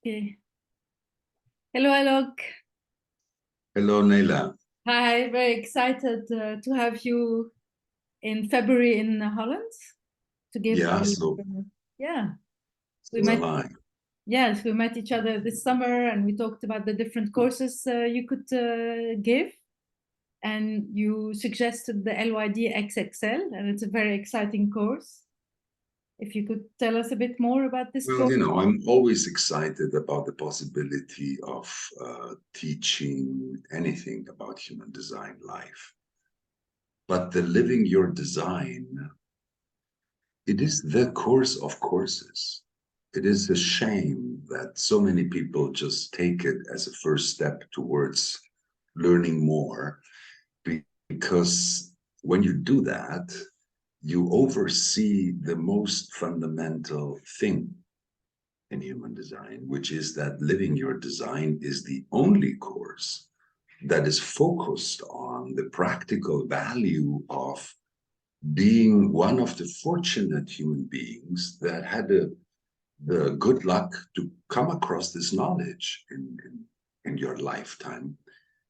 Okay. Hello, Alok. Hello, Nela. Hi, very excited to have you in February in Holland to give. Yeah, so Yeah, we so met. am I. Yes, we met each other this summer, and we talked about the different courses you could give. And you suggested the LYD XXL, and it's a very exciting course. If you could tell us a bit more about this Well, course. I'm always excited about the possibility of teaching anything about human design life. But the Living Your Design, it is the course of courses. It is a shame that so many people just take it as a first step towards learning more, because when you do that, you oversee the most fundamental thing in human design, which is that Living Your Design is the only course that is focused on the practical value of being one of the fortunate human beings that had the good luck to come across this knowledge in your lifetime.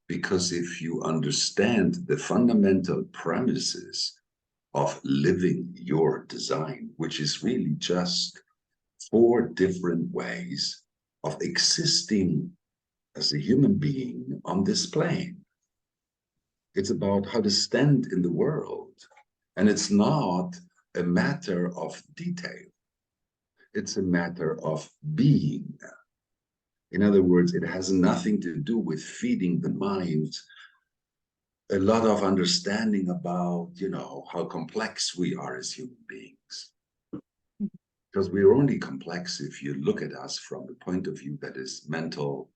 Because if you understand the fundamental premises of living your design, which is really just 4 different ways of existing as a human being on this plane. It's about how to stand in the world. And it's not a matter of detail. It's a matter of being. In other words, it has nothing to do with feeding the mind a lot of understanding about, how complex we are as human beings. Because we're only complex if you look at us from the point of view that is mental,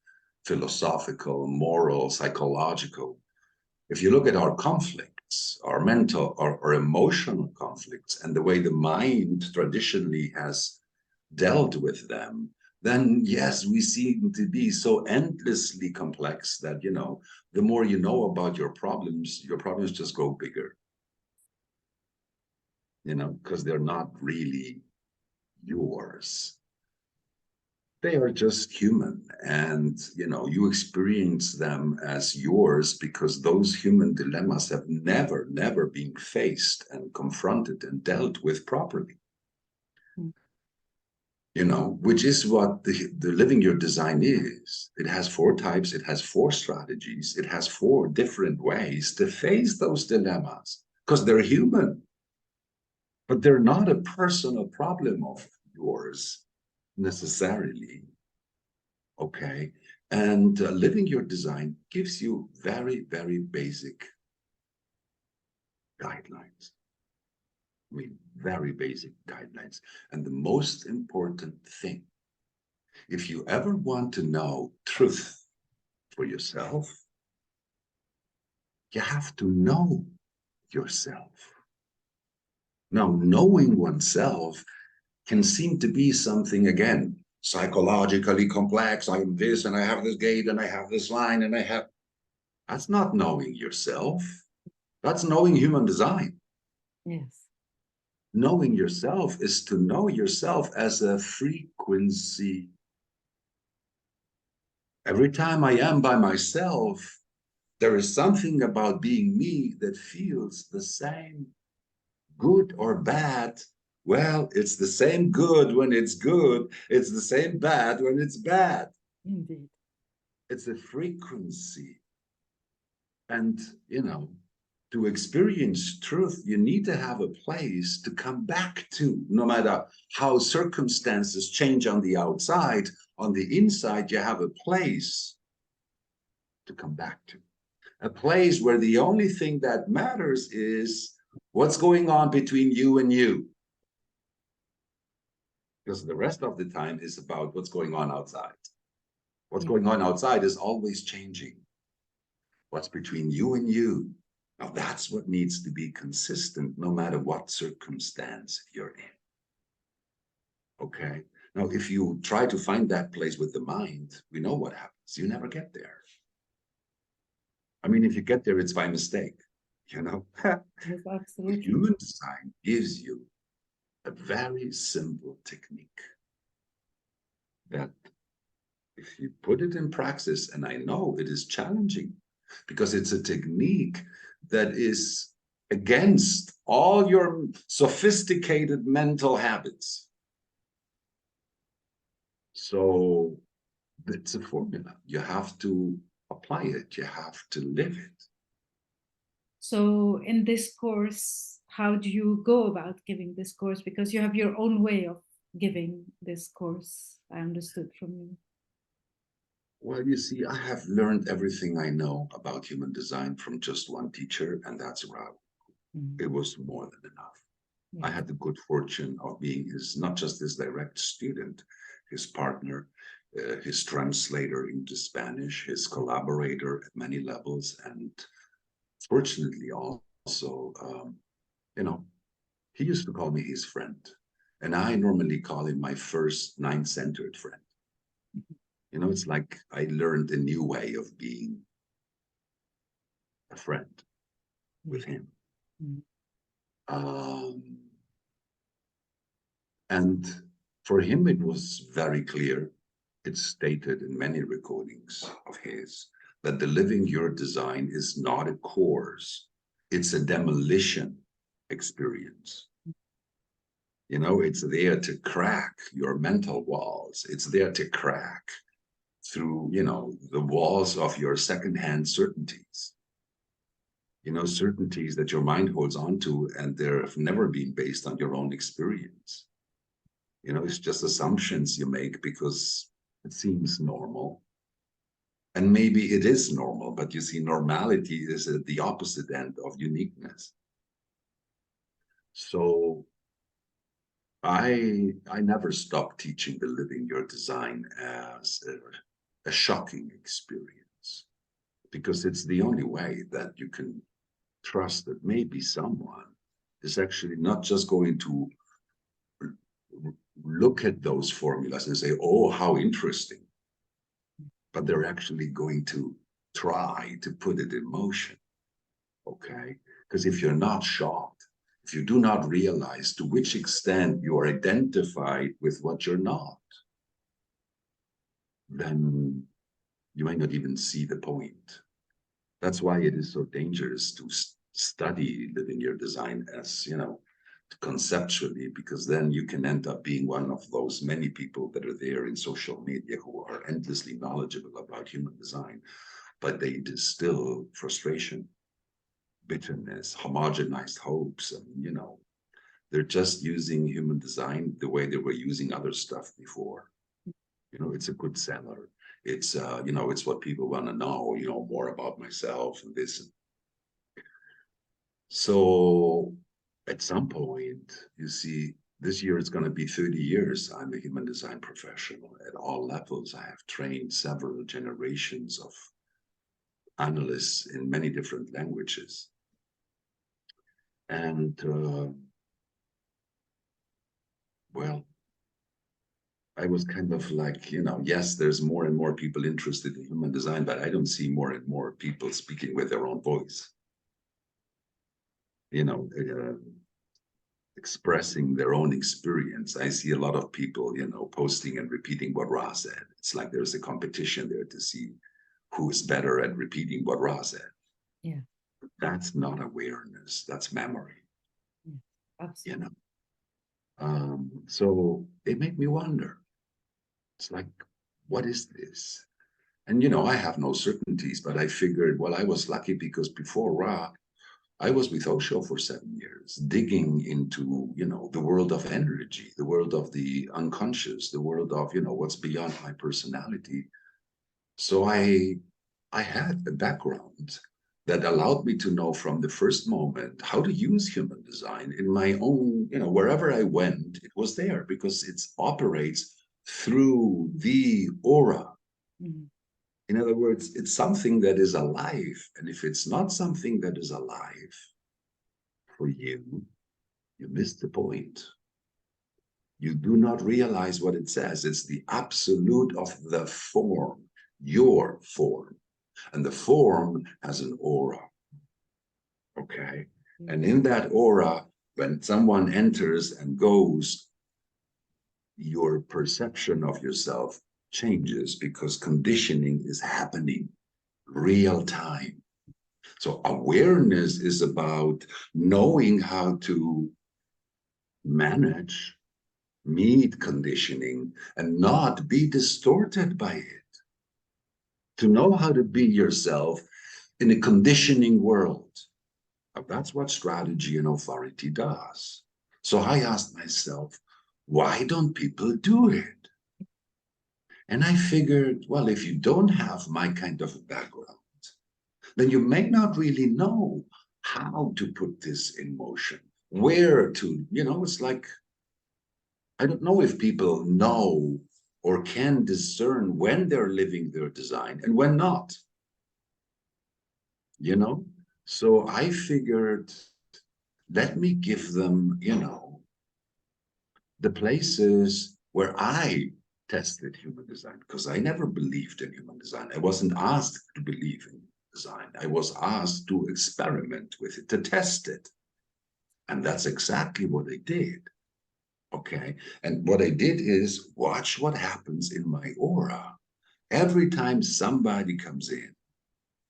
philosophical, moral, psychological. If you look at our conflicts, our mental or emotional conflicts, and the way the mind traditionally has dealt with them, then yes, we seem to be so endlessly complex that, the more you know about your problems just grow bigger, because they're not really yours. They are just human, and you experience them as yours because those human dilemmas have never been faced and confronted and dealt with properly. Which is what the Living Your Design is. It has 4 types, it has 4 strategies, it has 4 different ways to face those dilemmas, because they're human, but they're not a personal problem of yours necessarily. Okay. And Living Your Design gives you very, very basic guidelines. I mean, very basic guidelines. And the most important thing, if you ever want to know truth for yourself, you have to know yourself. Now, knowing oneself can seem to be something, again, psychologically complex. I am this, and I have this gait, and I have this line, and that's not knowing yourself. That's knowing human design. Yes. Knowing yourself is to know yourself as a frequency. Every time I am by myself, there is something about being me that feels the same, good or bad. Well, it's the same good when it's good. It's the same bad when it's bad. Indeed. It's a frequency. And, to experience truth, you need to have a place to come back to. No matter how circumstances change on the outside, on the inside, you have a place to come back to. A place where the only thing that matters is what's going on between you and you. Because the rest of the time is about what's going on outside. What's going on outside is always changing. What's between you and you, now that's what needs to be consistent no matter what circumstance you're in. Okay? Now, if you try to find that place with the mind, we know what happens. You never get there. I mean, if you get there, it's by mistake, Yes, absolutely. The human design gives you a very simple technique that you put it in praxis, and I know it is challenging because it's a technique that is against all your sophisticated mental habits. So it's a formula. You have to apply it. You have to live it. So in this course, how do you go about giving this course? Because you have your own way of giving this course, I understood from you. Well, you see, I have learned everything I know about human design from just one teacher, and that's Ra. It was more than enough. Yeah. I had the good fortune of being not just his direct student, his partner, his translator into Spanish, his collaborator at many levels, and fortunately also, he used to call me his friend, and I normally call him my first nine-centered friend. It's like I learned a new way of being a friend with him. And for him, it was very clear. It's stated in many recordings of his that the living your design is not a course. It's a demolition experience. It's there to crack your mental walls. It's there to crack through, the walls of your secondhand certainties. Certainties that your mind holds on to, and they've never been based on your own experience. It's just assumptions you make because it seems normal. And maybe it is normal, but you see, normality is at the opposite end of uniqueness. So I never stopped teaching the living your design as a shocking experience, because it's the only way that you can trust that maybe someone is actually not just going to look at those formulas and say, oh, how interesting, but they're actually going to try to put it in motion. Okay? Because if you're not shocked, if you do not realize to which extent you are identified with what you're not, then you might not even see the point. That's why it is so dangerous to study living your design as, conceptually, because then you can end up being one of those many people that are there in social media who are endlessly knowledgeable about human design, but they distill frustration, bitterness, homogenized hopes, and they're just using human design the way they were using other stuff before. It's a good seller. It's it's what people want to know, more about myself and this. So at some point, you see, this year it's going to be 30 years. I'm a human design professional at all levels. I have trained several generations of analysts in many different languages. And well, I was kind of like, yes, there's more and more people interested in human design, but I don't see more and more people speaking with their own voice. Expressing their own experience. I see a lot of people, posting and repeating what Ra said. It's like there's a competition there to see who is better at repeating what Ra said. Yeah. That's not awareness. That's memory. Yeah, absolutely. So it made me wonder. It's like, what is this? And, I have no certainties, but I figured, well, I was lucky because before Ra, I was with Osho for 7 years, digging into, the world of energy, the world of the unconscious, the world of, what's beyond my personality. So I had a background that allowed me to know from the first moment how to use human design in my own, wherever I went, it was there because it operates through the aura. Mm-hmm. In other words, it's something that is alive. And if it's not something that is alive for you, you miss the point. You do not realize what it says. It's the absolute of the form, your form. And the form has an aura. Okay? Mm-hmm. And in that aura, when someone enters and goes, your perception of yourself changes because conditioning is happening real time. So awareness is about knowing how to manage, meet conditioning, and not be distorted by it. To know how to be yourself in a conditioning world. Now, that's what strategy and authority does. So I asked myself, why don't people do it? And I figured, well, if you don't have my kind of background, then you may not really know how to put this in motion, where to, it's like, I don't know if people know or can discern when they're living their design and when not, So I figured, let me give them, the places where I tested human design, because I never believed in human design. I wasn't asked to believe in design. I was asked to experiment with it, to test it. And that's exactly what I did. Okay. And what I did is watch what happens in my aura every time somebody comes in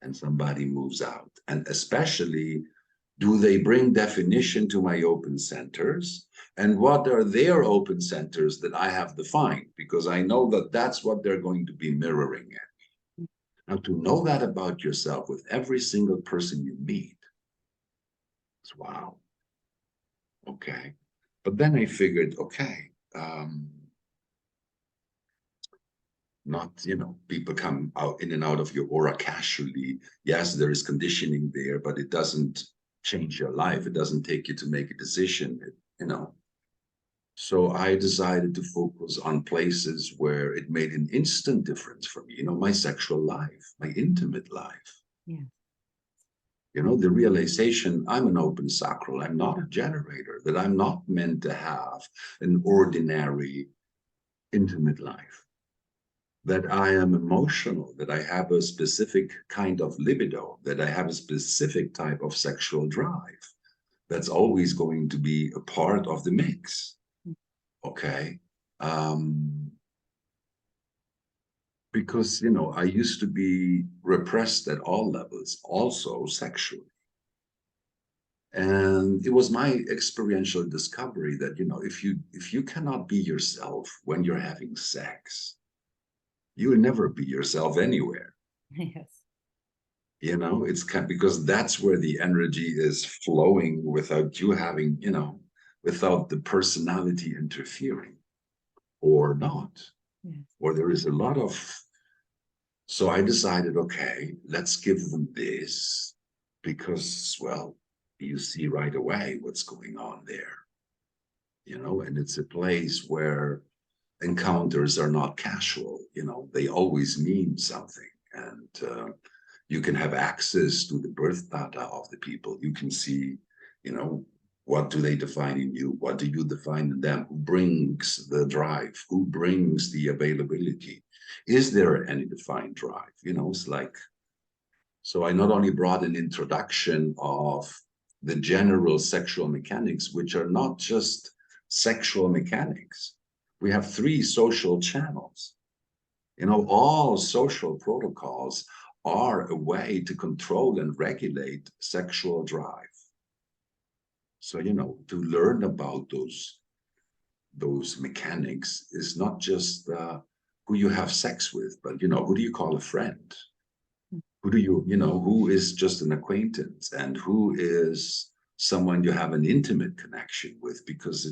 and somebody moves out. And especially, do they bring definition to my open centers? And what are their open centers that I have defined? Because I know that that's what they're going to be mirroring it. Now, to know that about yourself with every single person you meet, it's wow. Okay. But then I figured, okay, not, people come out in and out of your aura casually. Yes, there is conditioning there, but it doesn't change your life. It doesn't take you to make a decision, So I decided to focus on places where it made an instant difference for me, my sexual life, my intimate life. Yeah. The realization I'm an open sacral, I'm not a generator, that I'm not meant to have an ordinary intimate life, that I am emotional, that I have a specific kind of libido, that I have a specific type of sexual drive that's always going to be a part of the mix. Okay. Because, I used to be repressed at all levels, also sexually. And it was my experiential discovery that, if you cannot be yourself when you're having sex, you will never be yourself anywhere. Yes. It's because that's where the energy is flowing without you having, without the personality interfering or not. Yes. Or there is a lot of, so I decided, okay, let's give them this because, well, you see right away what's going on there, and it's a place where encounters are not casual, they always mean something. And you can have access to the birth data of the people. You can see, what do they define in you? What do you define in them? Who brings the drive? Who brings the availability? Is there any defined drive? It's like, so I not only brought an introduction of the general sexual mechanics, which are not just sexual mechanics. We have 3 social channels. All social protocols are a way to control and regulate sexual drive. So, to learn about those mechanics is not just who you have sex with, but, who do you call a friend? Who do you, who is just an acquaintance and who is someone you have an intimate connection with, because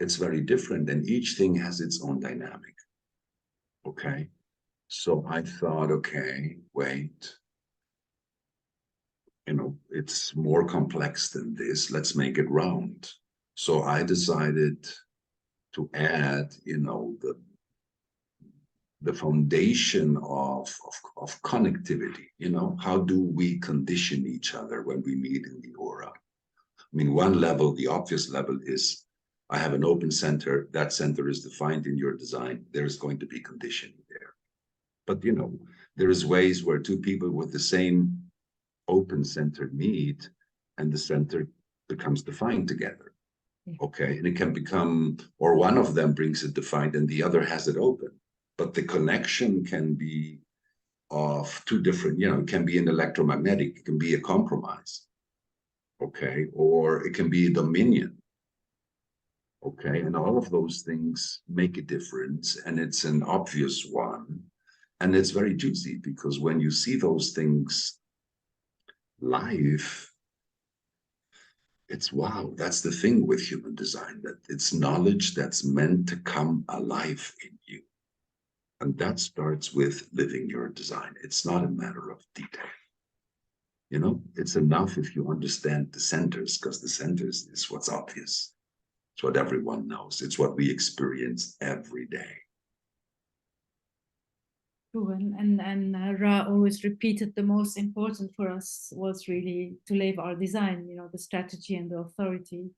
it's very different and each thing has its own dynamic. Okay. So I thought, okay, wait, it's more complex than this. Let's make it round. So I decided to add, the foundation of connectivity. How do we condition each other when we meet in the aura? I mean, one level, the obvious level is, I have an open center. That center is defined in your design. There's going to be conditioning there. But, there is ways where 2 people with the same open center meet and the center becomes defined together. Okay. And it can become, or one of them brings it defined and the other has it open. but the connection can be of two different, it can be an electromagnetic, it can be a compromise, okay, or it can be a dominion, okay, and all of those things make a difference, and it's an obvious one, and it's very juicy, because when you see those things live, it's wow. That's the thing with human design, that it's knowledge that's meant to come alive in you. And that starts with living your design. It's not a matter of detail. It's enough if you understand the centers, because the centers is what's obvious. It's what everyone knows. It's what we experience every day. True, and Ra always repeated the most important for us was really to live our design, the strategy and the authority,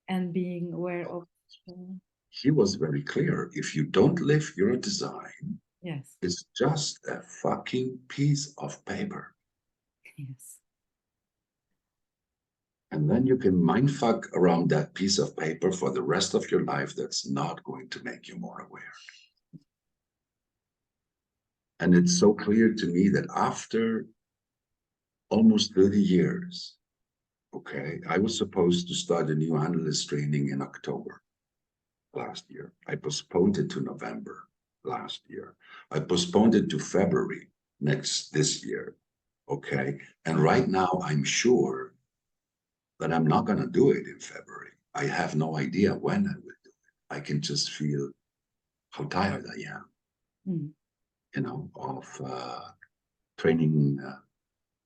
and being aware of. He was very clear. If you don't live your design, yes, it's just a fucking piece of paper. Yes. And then you can mindfuck around that piece of paper for the rest of your life. That's not going to make you more aware. And it's so clear to me that after almost 30 years, okay, I was supposed to start a new analyst training in October last year. I postponed it to November last year. I postponed it to February this year, okay? And right now I'm sure that I'm not gonna do it in February. I have no idea when I will do it. I can just feel how tired I am. Of training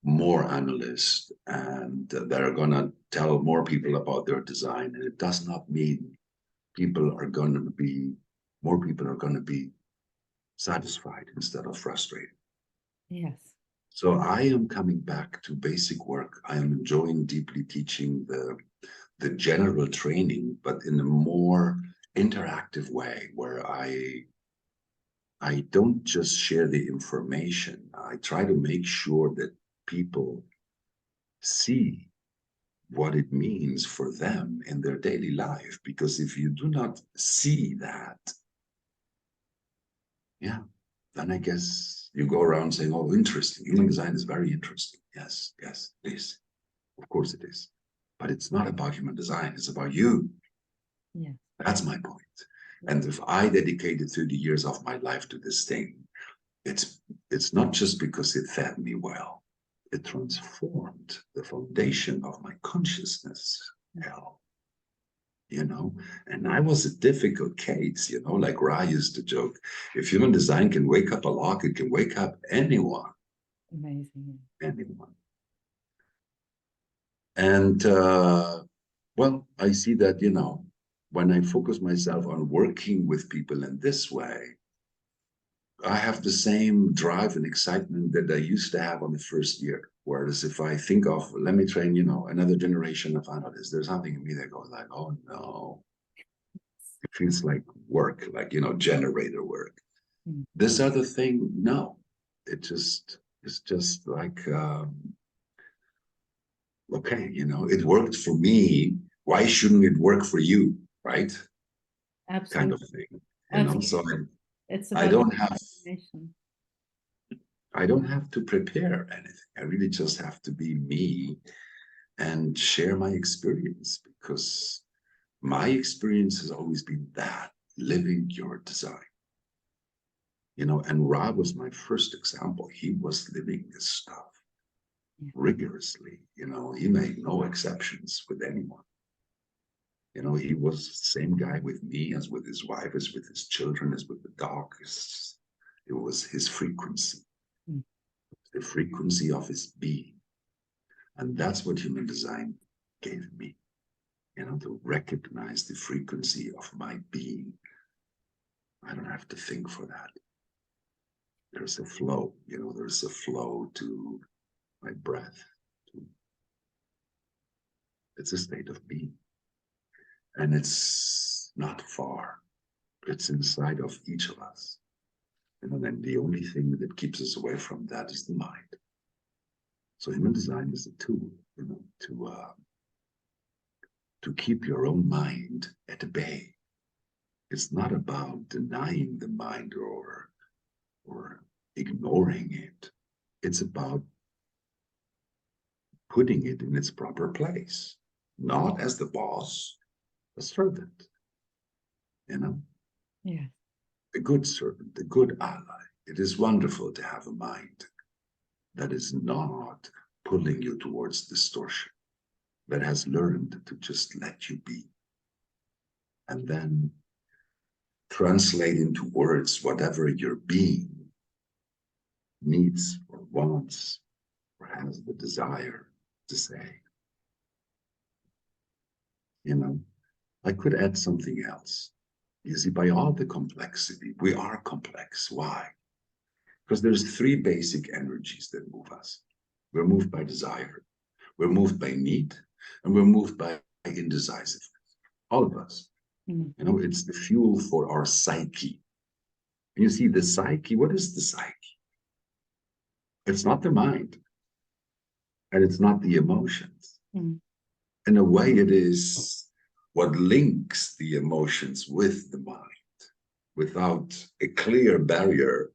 more analysts, and they're going to tell more people about their design. And it does not mean more people are going to be satisfied instead of frustrated. Yes. So I am coming back to basic work. I am enjoying deeply teaching the general training, but in a more interactive way, where I don't just share the information. I try to make sure that people see what it means for them in their daily life. Because if you do not see that, then I guess you go around saying, oh, interesting. Human design is very interesting. Yes, it is. Of course it is. But it's not about human design. It's about you. Yeah. That's my point. And if I dedicated 30 years of my life to this thing, it's not just because it fed me well. It transformed the foundation of my consciousness, and I was a difficult case, like Ra used to joke, if human design can wake up a lock, it can wake up anyone. Amazing. Anyone. And, well, I see that, when I focus myself on working with people in this way, I have the same drive and excitement that I used to have on the first year. Whereas if I think of, let me train, another generation of analysts, there's something in me that goes like, oh no. It feels like work, like, generator work. This other thing, no. It's just like, okay, it worked for me. Why shouldn't it work for you, right? Absolutely. Kind of thing. So it's I don't have to prepare anything. I really just have to be me and share my experience, because my experience has always been that, living your design. And Rob was my first example. He was living this stuff rigorously. He made no exceptions with anyone. He was the same guy with me as with his wife, as with his children, as with the dog. It was his frequency, the frequency of his being. And that's what human design gave me, to recognize the frequency of my being. I don't have to think for that. There's a flow, there's a flow to my breath. It's a state of being. And it's not far. It's inside of each of us. And then the only thing that keeps us away from that is the mind. So human design is a tool, to keep your own mind at bay, It's not about denying the mind or ignoring it. It's about putting it in its proper place, not as the boss, a servant, you know? Yeah. A good servant, a good ally. It is wonderful to have a mind that is not pulling you towards distortion, that has learned to just let you be. And then translate into words whatever your being needs or wants or has the desire to say. You know, I could add something else. You see, by all the complexity, we are complex. Why? Because there's three basic energies that move us. We're moved by desire, we're moved by need, and we're moved by indecisiveness. All of us. You know, it's the fuel for our psyche. And you see, the psyche, what is the psyche? It's not the mind, and it's not the emotions. In a way, it is what links the emotions with the mind, without a clear barrier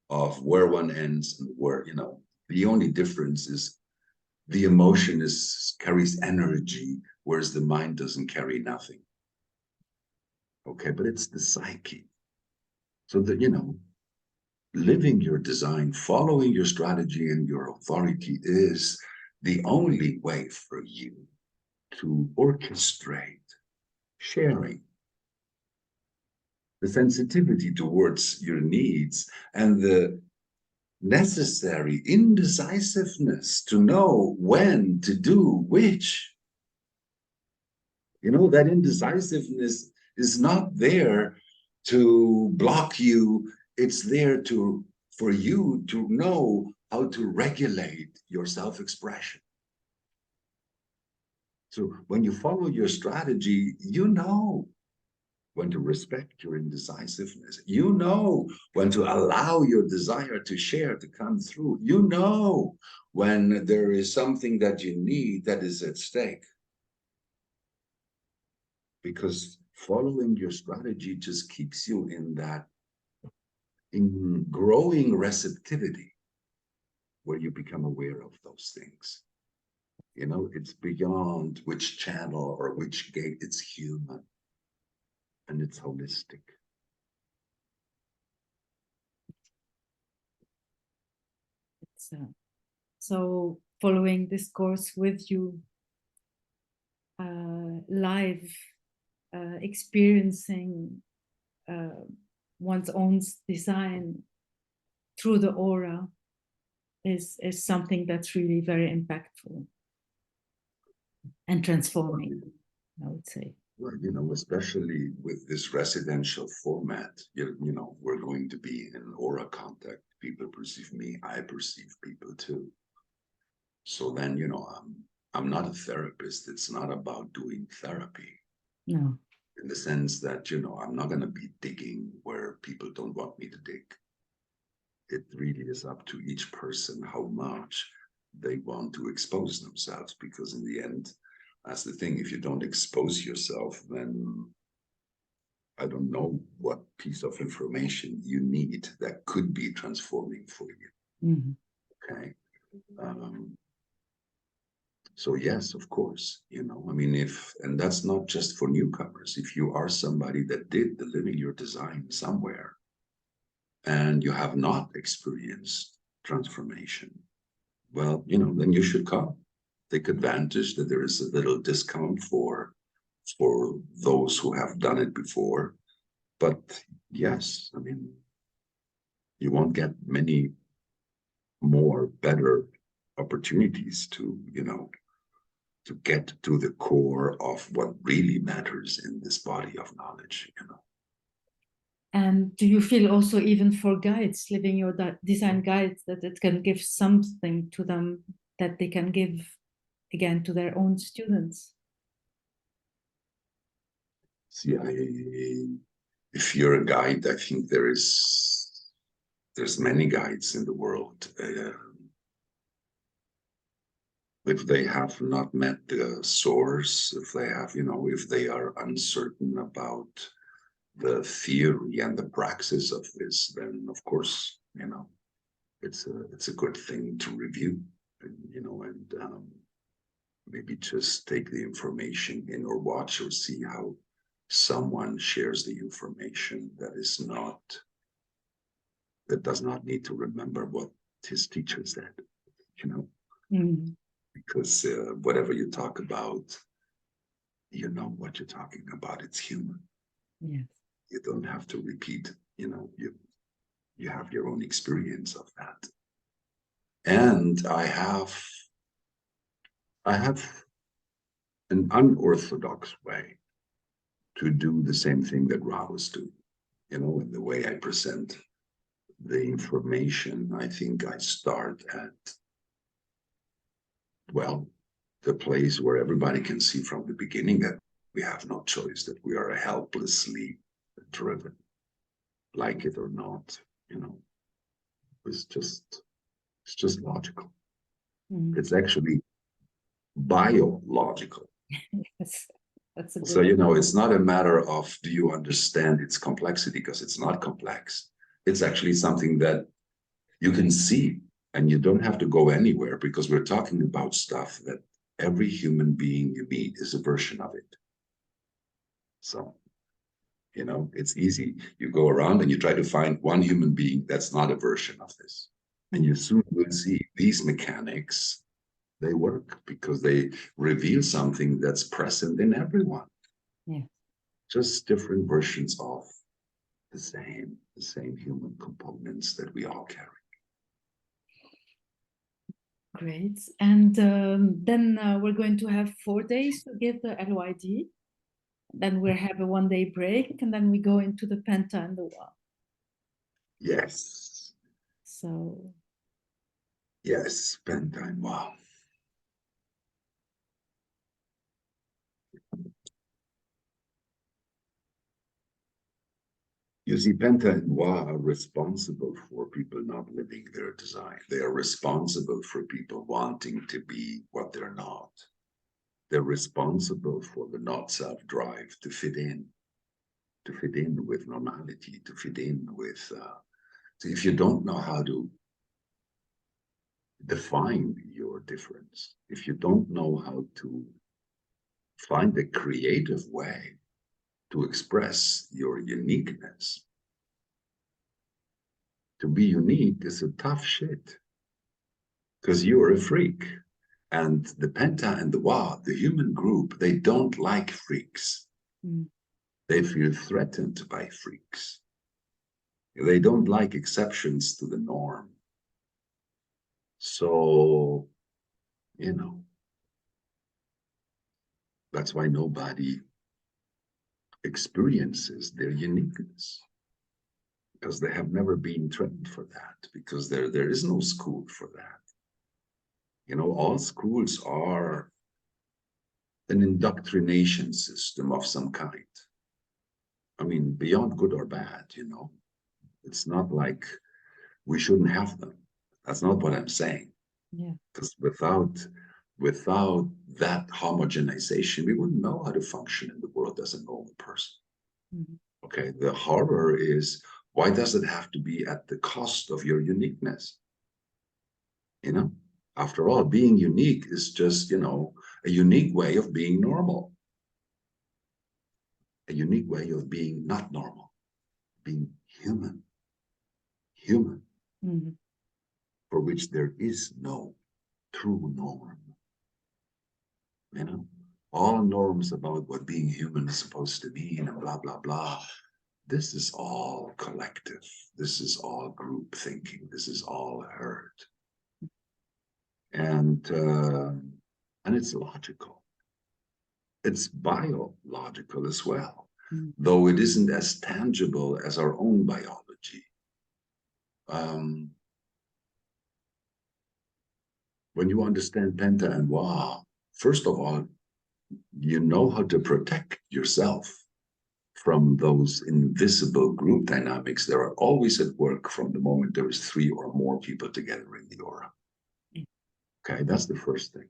of where one ends and where, you know, the only difference is the emotion carries energy, whereas the mind doesn't carry nothing. Okay, but it's the psyche. So that, you know, living your design, following your strategy and your authority is the only way for you to orchestrate sharing, the sensitivity towards your needs, and the necessary indecisiveness to know when to do which. You know, that indecisiveness is not there to block you. It's there for you to know how to regulate your self-expression. So when you follow your strategy, you know when to respect your indecisiveness. You know when to allow your desire to share to come through. You know when there is something that you need that is at stake. Because following your strategy just keeps you in growing receptivity, where you become aware of those things. You know, it's beyond which channel or which gate. It's human and it's holistic. So following this course with you, live, experiencing one's own design through the aura is something that's really very impactful and transforming, I would say. Well, you know, especially with this residential format, you know, we're going to be in aura contact. People perceive me, I perceive people too. So then, you know, I'm not a therapist. It's not about doing therapy. No. In the sense that, you know, I'm not going to be digging where people don't want me to dig. It really is up to each person how much they want to expose themselves, because in the end, that's the thing. If you don't expose yourself, then I don't know what piece of information you need that could be transforming for you. Okay. So yes, of course, you know, I mean, and that's not just for newcomers. If you are somebody that did the living your design somewhere and you have not experienced transformation, well, you know, then you should come. Take advantage that there is a little discount for those who have done it before. But yes, I mean, you won't get many more better opportunities to, you know, to get to the core of what really matters in this body of knowledge, you know. And do you feel also, even for guides, living your design guides, that it can give something to them that they can give again to their own students? See, if you're a guide, I think there's many guides in the world. If they have not met the source, if they have, you know, if they are uncertain about the theory and the praxis of this, then of course, it's a good thing to review, and maybe just take the information in, or watch or see how someone shares the information that does not need to remember what his teacher said, because whatever you talk about, you know what you're talking about. It's human. Yes. You don't have to repeat, you have your own experience of that. And I have an unorthodox way to do the same thing that Ra was doing, in the way I present the information. I think I start at, well, the place where everybody can see from the beginning that we have no choice, that we are helplessly driven, like it or not, it's just logical. It's actually biological. Yes, that's a good So, it's not a matter of, do you understand its complexity? Because it's not complex. It's actually something that you can see, and you don't have to go anywhere, because we're talking about stuff that every human being you meet is a version of it. So, it's easy. You go around and you try to find one human being that's not a version of this. And you soon will see these mechanics, they work because they reveal something that's present in everyone. Yeah. Just different versions of the same human components that we all carry. Great. And then we're going to have 4 days to give the LYD. Then we'll have a 1-day break, and then we go into the Penta and the Wa. Yes. So. Yes, Penta and Wa. You see, Penta and Wa are responsible for people not living their design. They are responsible for people wanting to be what they're not. They're responsible for the not self-drive to fit in with normality, to fit in with, so if you don't know how to define your difference, if you don't know how to find a creative way to express your uniqueness, to be unique is a tough shit, because you're a freak. And the Penta and the Wa, the human group, they don't like freaks. They feel threatened by freaks. They don't like exceptions to the norm. So, that's why nobody experiences their uniqueness, because they have never been trained for that, because there is no school for that. All schools are an indoctrination system of some kind. I mean, beyond good or bad, It's not like we shouldn't have them. That's not what I'm saying. Yeah. Because without that homogenization, we wouldn't know how to function in the world as a normal person. Okay, the horror is, why does it have to be at the cost of your uniqueness? After all, being unique is just, a unique way of being normal. A unique way of being not normal, being human. For which there is no true norm. All norms about what being human is supposed to mean and blah, blah, blah. This is all collective. This is all group thinking. This is all herd. And it's logical. It's biological as well, though it isn't as tangible as our own biology. When you understand Penta and Wa, first of all, you know how to protect yourself from those invisible group dynamics that are always at work from the moment there is 3 or more people together in the aura. Okay, that's the first thing.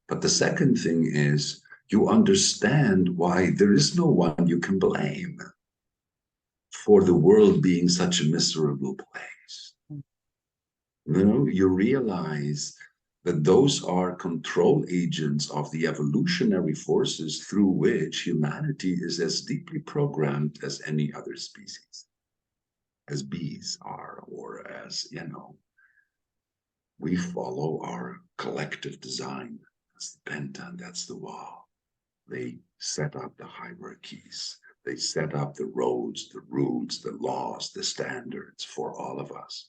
But the second thing is, you understand why there is no one you can blame. for the world being such a miserable place. You know, you realize that those are control agents of the evolutionary forces through which humanity is as deeply programmed as any other species, as bees are, or as, you know, we follow our collective design. That's the Penta and that's the Wa. They set up the hierarchies. They set up the roads, the rules, the laws, the standards for all of us.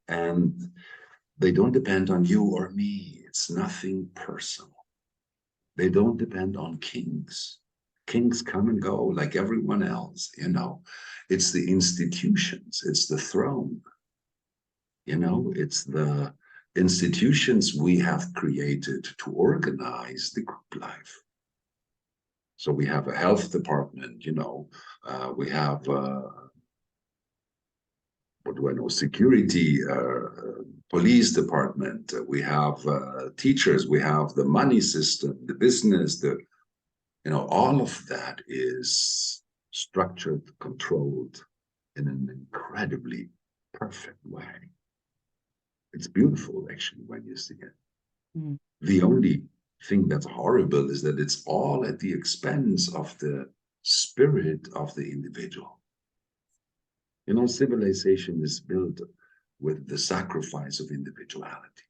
And they don't depend on you or me. It's nothing personal. They don't depend on kings. Kings come and go like everyone else, you know. It's the institutions, it's the throne. You know, it's the institutions we have created to organize the group life. So we have a health department, you know, we have, what do I know, security, police department, we have teachers, we have the money system, the business, the, you know, all of that is structured, controlled in an incredibly perfect way. It's beautiful, actually, when you see it. Mm. The only thing that's horrible is that it's all at the expense of the spirit of the individual. You know, civilization is built with the sacrifice of individuality.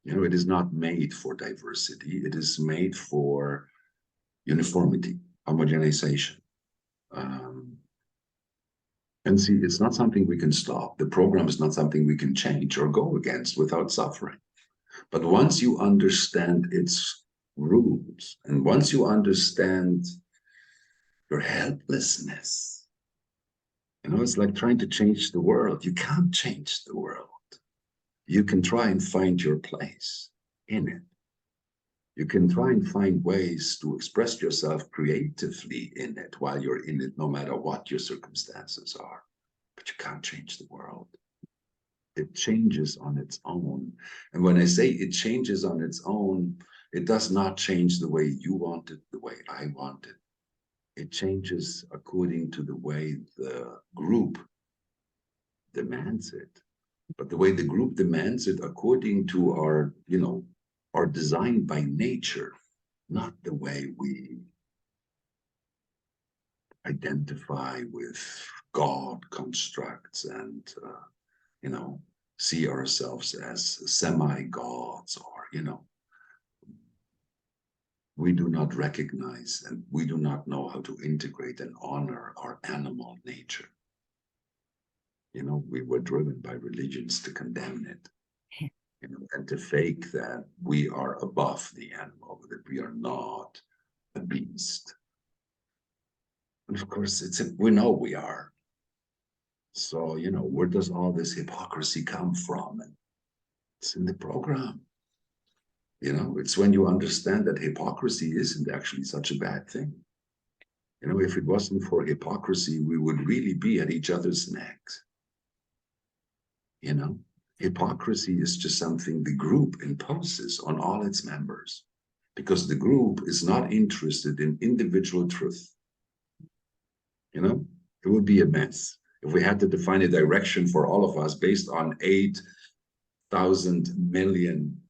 You know, it is not made for diversity. It is made for uniformity, homogenization. And see, it's not something we can stop. The program is not something we can change or go against without suffering. But once you understand its rules, and once you understand your helplessness, you know, it's like trying to change the world. You can't change the world. You can try and find your place in it. You can try and find ways to express yourself creatively in it while you're in it, no matter what your circumstances are. But you can't change the world. It changes on its own. And when I say it changes on its own, it does not change the way you want it, the way I want it. It changes according to the way the group demands it. But the way the group demands it according to our, you know, our design by nature, not the way we identify with God constructs and, you know, see ourselves as semi-gods, or, you know, we do not recognize and we do not know how to integrate and honor our animal nature. You know, we were driven by religions to condemn it, you know, and to fake that we are above the animal, that we are not a beast. And of course, we know we are. So, you know, where does all this hypocrisy come from? And it's in the program. You know, it's when you understand that hypocrisy isn't actually such a bad thing. You know, if it wasn't for hypocrisy, we would really be at each other's necks. You know, hypocrisy is just something the group imposes on all its members, because the group is not interested in individual truth. You know, it would be a mess if we had to define a direction for all of us based on 8,000 million,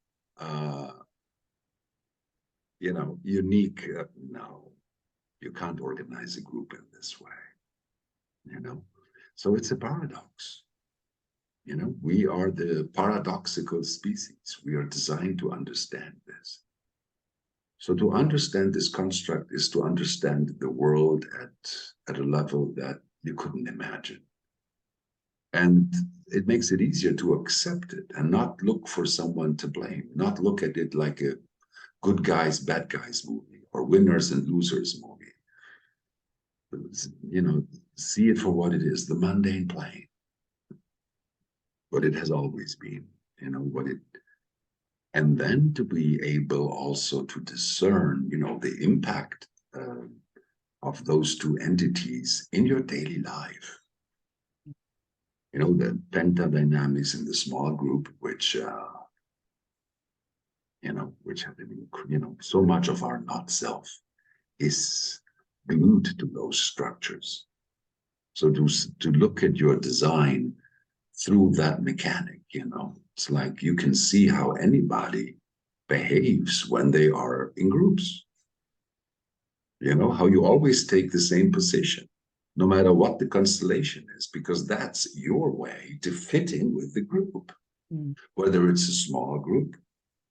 you know, unique, no, you can't organize a group in this way, you know? So it's a paradox. You know, we are the paradoxical species. We are designed to understand this. So to understand this construct is to understand the world at a level that you couldn't imagine. And it makes it easier to accept it and not look for someone to blame, not look at it like a good guys, bad guys movie or winners and losers movie. You know, see it for what it is, the mundane plane. What it has always been, you know, what it, and then to be able also to discern, you know, the impact of those two entities in your daily life. You know, the penta dynamics in the small group, which, you know, which have been, you know, so much of our not self is glued to those structures. So to look at your design through that mechanic, you know, it's like you can see how anybody behaves when they are in groups. You know, how you always take the same position, no matter what the constellation is, because that's your way to fit in with the group, whether it's a small group,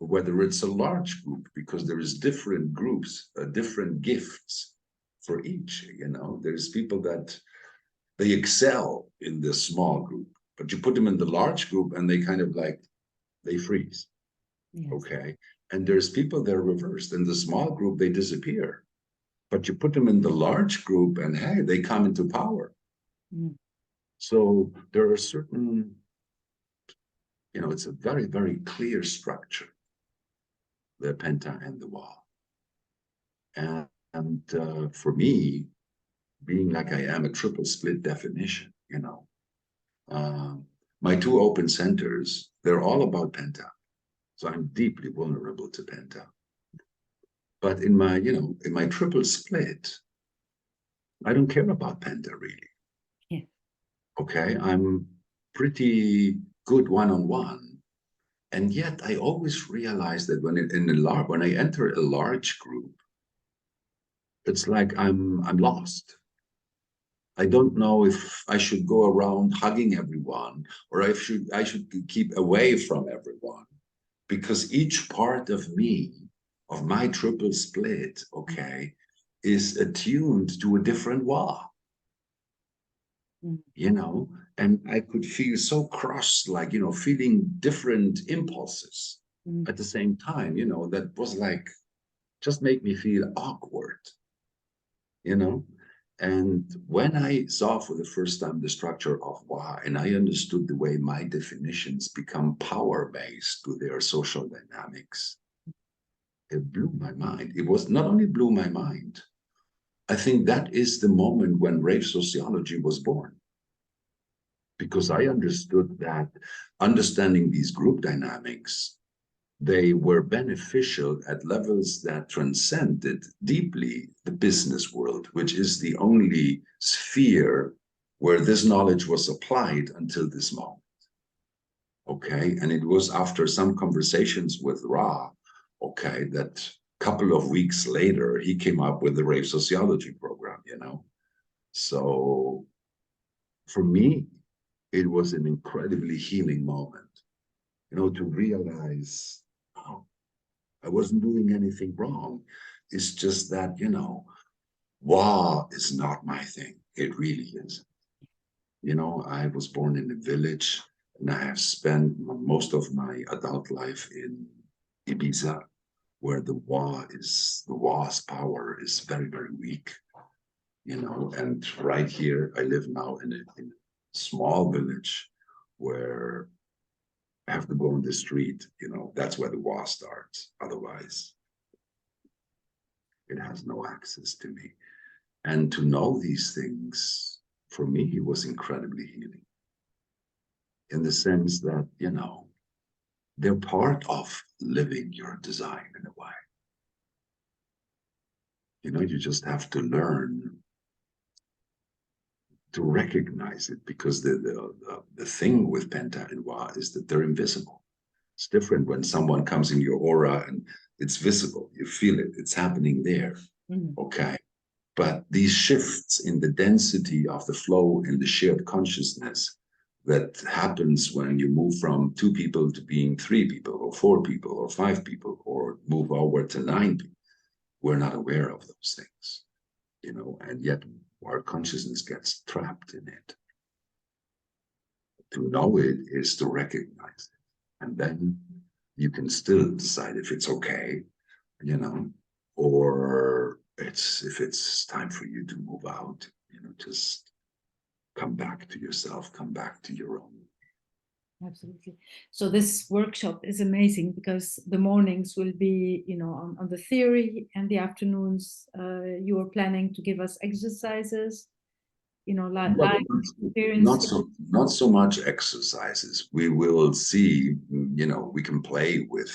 or whether it's a large group, because there is different groups, different gifts for each. You know, there's people that they excel in the small group, but you put them in the large group and they kind of like, they freeze. Yes. Okay. And there's people that are reversed. In the small group, they disappear. But you put them in the large group and hey, they come into power. So there are certain, you know, it's a very, very clear structure, the Penta and the Wa. And for me, being like I am, a triple split definition, you know, my two open centers, they're all about Penta. So I'm deeply vulnerable to Penta. But in my, you know, in my triple split, I don't care about Penta really. Yeah. Okay, I'm pretty good one-on-one. And yet I always realize that when I enter a large group, it's like I'm lost. I don't know if I should go around hugging everyone or I should keep away from everyone, because each part of me, of my triple split, okay, is attuned to a different Wa. You know, and I could feel so crossed, like, you know, feeling different impulses at the same time, you know, that was like, just made me feel awkward, you know. And when I saw for the first time the structure of Wa, and I understood the way my definitions become power-based to their social dynamics, it blew my mind. It was not only blew my mind, I think that is the moment when rave sociology was born. Because I understood that understanding these group dynamics, they were beneficial at levels that transcended deeply the business world, which is the only sphere where this knowledge was applied until this moment. Okay, and it was after some conversations with Ra, okay, that a couple of weeks later, he came up with the rave sociology program, you know. So for me, it was an incredibly healing moment, you know, to realize, oh, I wasn't doing anything wrong. It's just that, you know, Wa is not my thing. It really is. You know, I was born in a village and I have spent most of my adult life in Ibiza, where the Wa's power is very, very weak, you know, and right here, I live now in a small village where I have to go on the street, you know, that's where the Wa starts. Otherwise, it has no access to me. And to know these things, for me, it was incredibly healing. In the sense that, you know, they're part of living your design in a way. You know, you just have to learn to recognize it, because the thing with Penta and Wa is that they're invisible. It's different when someone comes in your aura and it's visible, you feel it, it's happening there, okay? But these shifts in the density of the flow and the shared consciousness that happens when you move from 2 people to being 3 people or 4 people or 5 people, or move over to 9 people, we're not aware of those things, you know, and yet our consciousness gets trapped in it. To know it is to recognize it. And then you can still decide if it's okay, you know, or if it's time for you to move out, you know, just come back to yourself, come back to your own. Absolutely. So this workshop is amazing because the mornings will be, you know, on the theory, and the afternoons you are planning to give us exercises, you know, live experience. Not so much exercises. We will see, you know, we can play with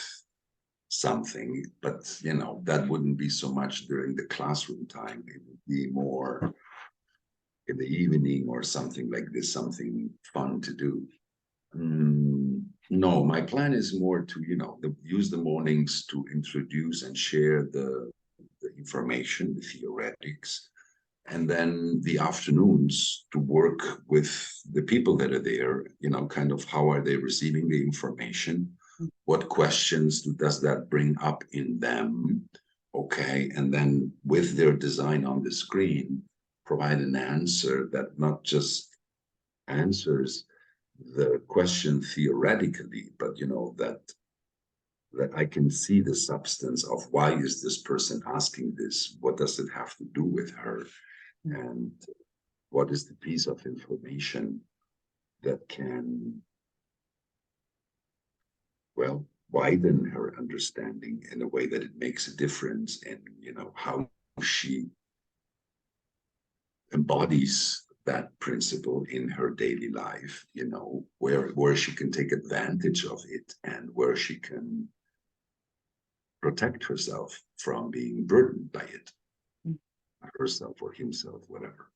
something, but, you know, that wouldn't be so much during the classroom time. It would be more in the evening or something like this, something fun to do. No, my plan is more to, use the mornings to introduce and share the information, the theoretics, and then the afternoons to work with the people that are there, kind of how are they receiving the information? What questions does that bring up in them? Okay, and then with their design on the screen, provide an answer that not just answers the question theoretically, but that I can see the substance of why is this person asking this? What does it have to do with her? And what is the piece of information that can, well, widen her understanding in a way that it makes a difference in, how she embodies that principle in her daily life, where she can take advantage of it and where she can protect herself from being burdened by it, herself or himself, whatever.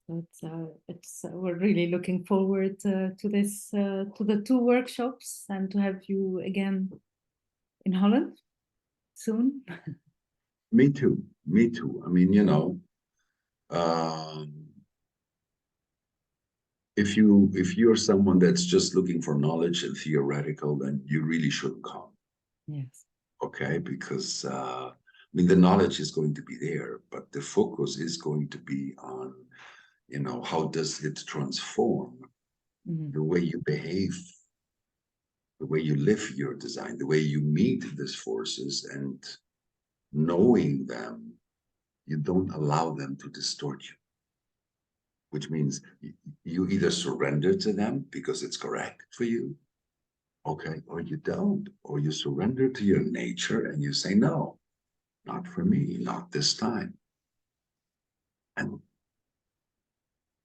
We're really looking forward to this, to the 2 workshops, and to have you again in Holland soon. Me too. I mean, if you're someone that's just looking for knowledge and theoretical, then you really shouldn't come. Yes. Okay, because I mean, the knowledge is going to be there, but the focus is going to be on, how does it transform the way you behave, the way you live your design, the way you meet these forces, and knowing them, you don't allow them to distort you, which means you either surrender to them because it's correct for you, okay, or you don't, or you surrender to your nature and you say, no, not for me, not this time. And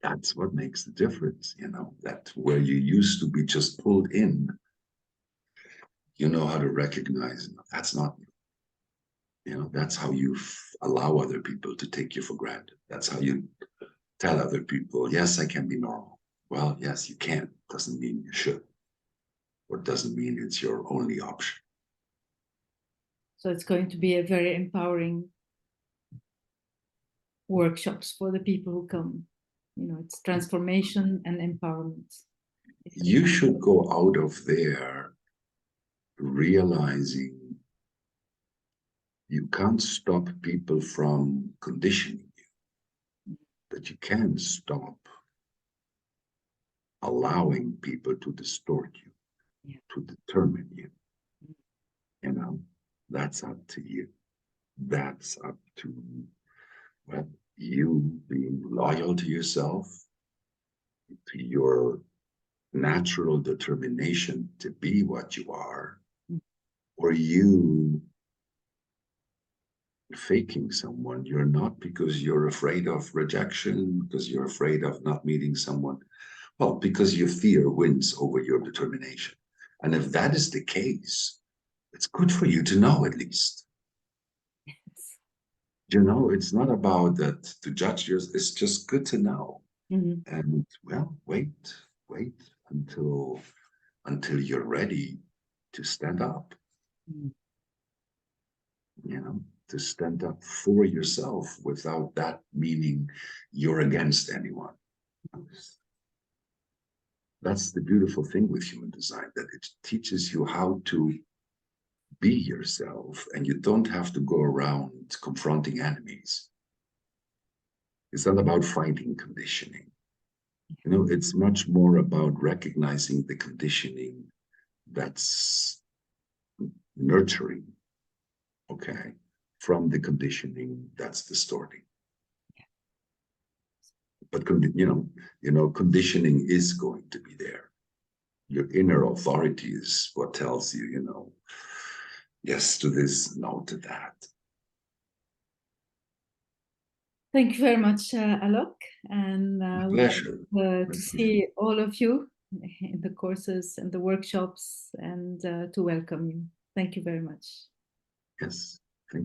that's what makes the difference, that where you used to be just pulled in, you know how to recognize that's not you. That's how you allow other people to take you for granted. That's how you tell other people, yes, I can be normal. Well, yes, you can. Doesn't mean you should. Or doesn't mean it's your only option. So it's going to be a very empowering workshops for the people who come. It's transformation and empowerment. You should go out of there realizing you can't stop people from conditioning you, but you can stop allowing people to distort you, to determine you. That's up to you. That's up to, well, you being loyal to yourself, to your natural determination to be what you are, or you faking someone you're not because you're afraid of rejection, because you're afraid of not meeting someone. Well, because your fear wins over your determination. And if that is the case, it's good for you to know at least. It's not about that to judge yours. It's just good to know. And well, wait until you're ready to stand up. To stand up for yourself without that meaning you're against anyone. That's the beautiful thing with human design, that it teaches you how to be yourself, and you don't have to go around confronting enemies. It's not about fighting conditioning. It's much more about recognizing the conditioning that's nurturing, okay, from the conditioning that's distorting. But conditioning is going to be there. Your inner authority is what tells you, yes to this, no to that. Thank you very much, Alok, and pleasure to see all of you in the courses and the workshops, and to welcome you. Thank you very much. Yes.